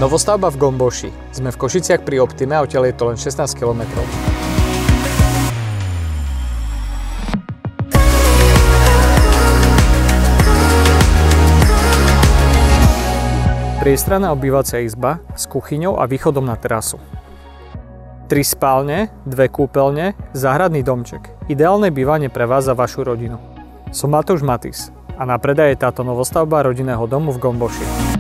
Novostavba v Gomboši. Sme v Košiciach pri Optime a odtiaľ je to len 16 km. Priestranná obývacia izba s kuchyňou a východom na terasu. 3 spálne, 2 kúpeľne, záhradný domček. Ideálne bývanie pre vás a vašu rodinu. Som Matúš Matis a na predaj je táto novostavba rodinného domu v Gomboši.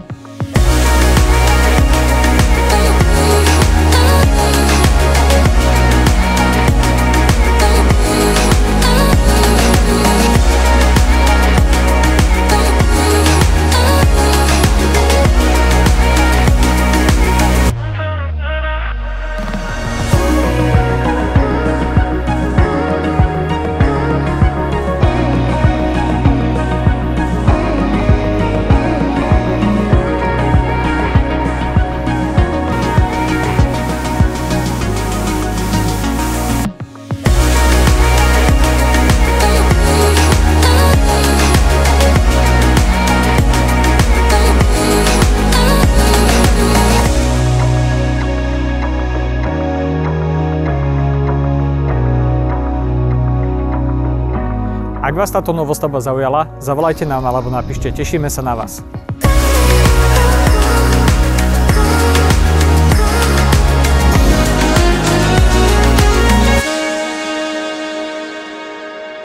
Ak vás táto novostavba zaujala, zavolajte nám alebo napíšte, tešíme sa na vás.